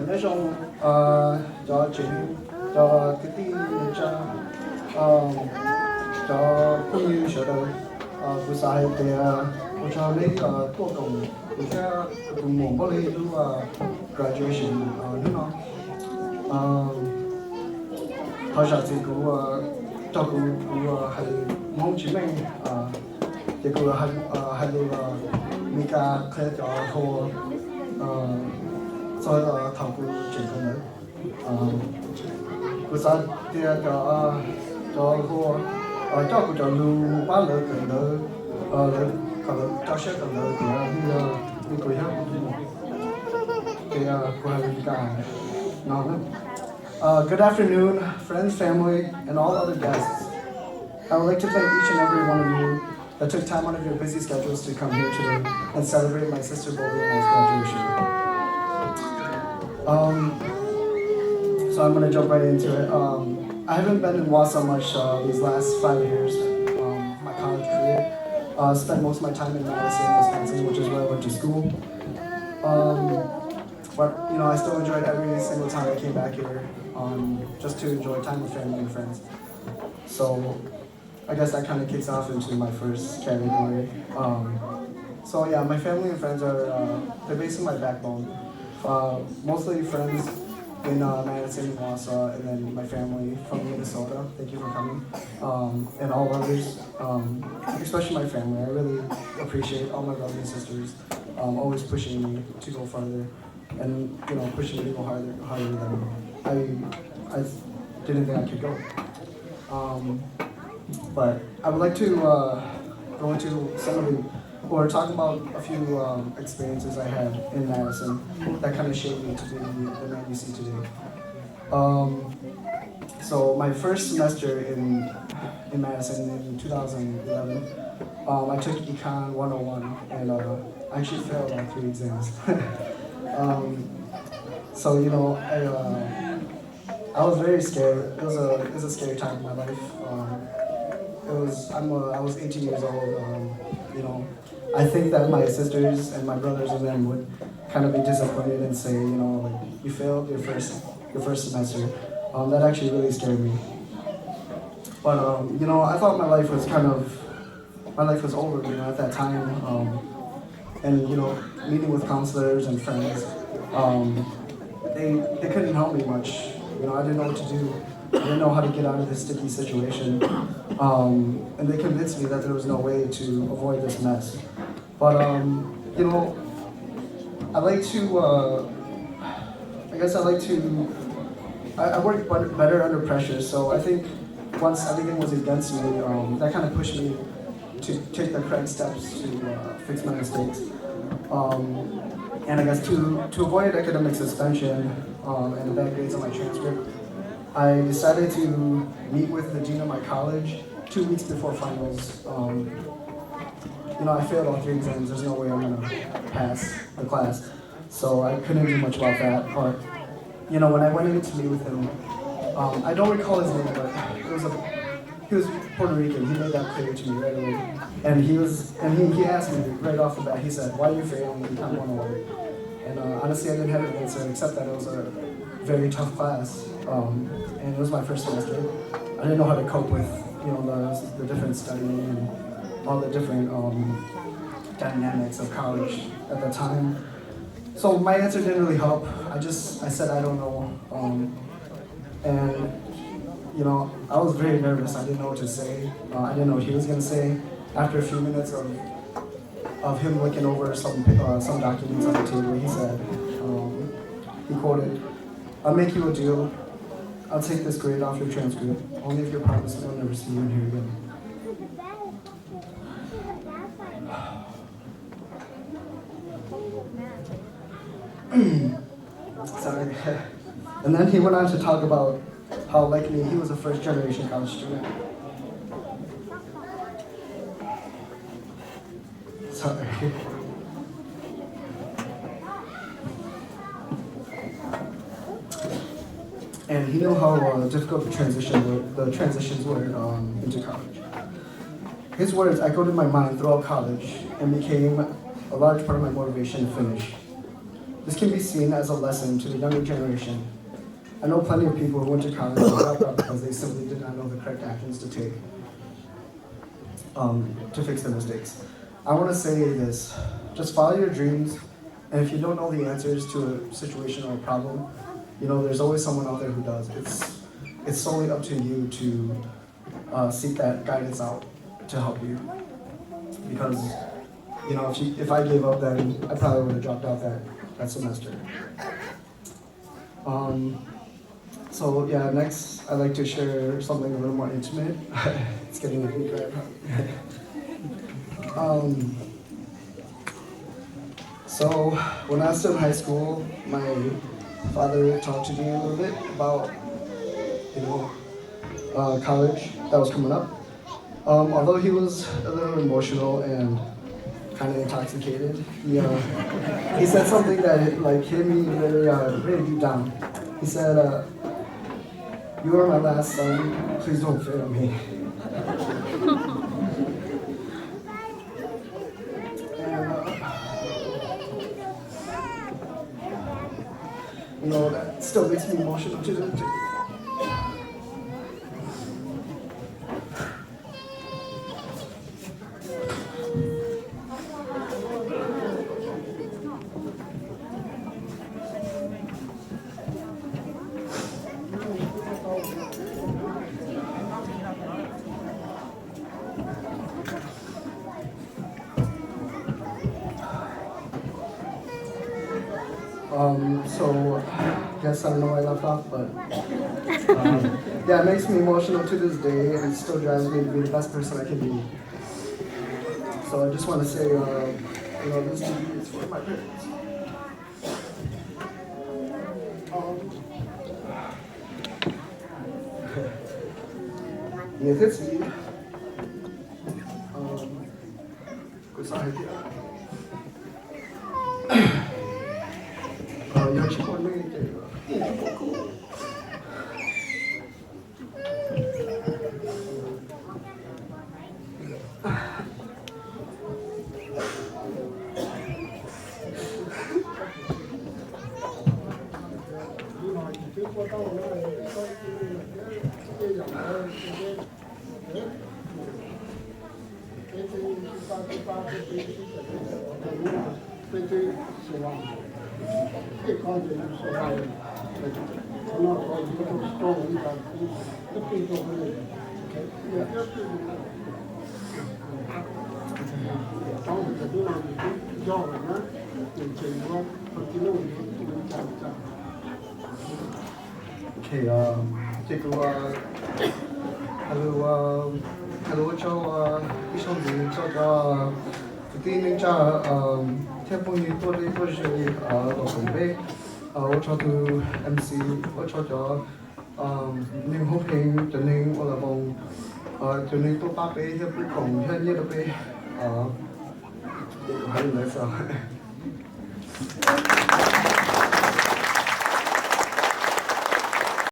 nói chung cho Ching cho cái tin cho cho cũng như sửa đời của sai thì cho lấy tổ cộng của cái cùng muốn có lấy lúc graduation nữa nó họ sẽ chỉ của cho của hay mong chỉ mình thì của hay là mình cả cái cho thua sau đó thằng của chuyển con nữa của sao thì cho thua cho của cho lưu ba lỡ cần đỡ còn cho sẽ cần đỡ thì như cười hết thì của hai mình cả nó good afternoon, friends, family, and all other guests. I would like to thank each and every one of you that took time out of your busy schedules to come here today and celebrate my sister Bobby and I's graduation. So I'm going to jump right into it. I haven't been in Wausau much these last 5 years, my college career. Spent most of my time in Madison, Wisconsin, which is where I went to school. But I still enjoyed every single time I came back here, just to enjoy time with family and friends. So I guess that kind of kicks off into my first category. So yeah, my family and friends they're basically my backbone. Mostly friends in Madison and Wausau, and then my family from Minnesota. Thank you for coming. And all others, especially my family. I really appreciate all my brothers and sisters always pushing me to go farther. And pushing me to go higher than I didn't think I could go. But I would like to go into some of the, or talk about a few experiences I had in Madison that kind of shaped me to be the man you see today. So my first semester in Madison in 2011, I took Econ 101 and I actually failed all 3 exams. So I was very scared. It was a scary time in my life. I was 18 years old. I think that my sisters and my brothers and them would kind of be disappointed and say, like, you failed your first semester. That actually really scared me. But I thought my life was over, at that time. And meeting with counselors and friends, they couldn't help me much. I didn't know what to do. I didn't know how to get out of this sticky situation. And they convinced me that there was no way to avoid this mess. But I work better under pressure. So I think once everything was against me, that kind of pushed me to take the correct steps to fix my mistakes. And I guess to avoid academic suspension and bad grades on my transcript, I decided to meet with the dean of my college 2 weeks before finals. I failed all 3 exams. There's no way I'm gonna pass the class, so I couldn't do much about that. But when I went in to meet with him, I don't recall his name, but he was Puerto Rican. He made that clear to me right away. And he asked me right off the bat. He said, "Why are you failing Econ 101?" And honestly, I didn't have an answer except that it was a very tough class, and it was my first semester. I didn't know how to cope with the different studying and all the different dynamics of college at the time. So my answer didn't really help. I said I don't know, and I was very nervous. I didn't know what to say. I didn't know what he was gonna say. After a few minutes of him looking over some documents on the table, he said, he quoted, "I'll make you a deal. I'll take this grade off your transcript, only if you promise that I'll never see you in here again." Sorry. And then he went on to talk about how, like me, he was a first-generation college student. Sorry. And he knew how difficult the transitions were into college. His words echoed in my mind throughout college and became a large part of my motivation to finish. This can be seen as a lesson to the younger generation. I know plenty of people who went to college and dropped out because they simply did not know the correct actions to take to fix their mistakes. I want to say this, just follow your dreams, and if you don't know the answers to a situation or a problem, there's always someone out there who does. It's solely up to you to seek that guidance out to help you. Because, if I gave up, then I probably would have dropped out that semester. So yeah, next I'd like to share something a little more intimate. It's getting a bit dry. So when I was still in high school, my father talked to me a little bit about college that was coming up. Although he was a little emotional and kind of intoxicated, he said something that hit me really deep down. He said, "You are my last son. Please don't fail me." And that still makes me emotional to this day. So, guess I don't know where I left off, but yeah, it makes me emotional to this day, and it still drives me to be the best person I can be. So I just want to say, this TV is for my parents. Niestety, Okay, hello cho quý sông gì cho tin nên cho theo phong như tôi sẽ ở cùng với cho từ MC cho nên hỗ trợ cho nên là vòng cho nên tôi ba bé theo phụ cùng theo như là bé để có hai người sao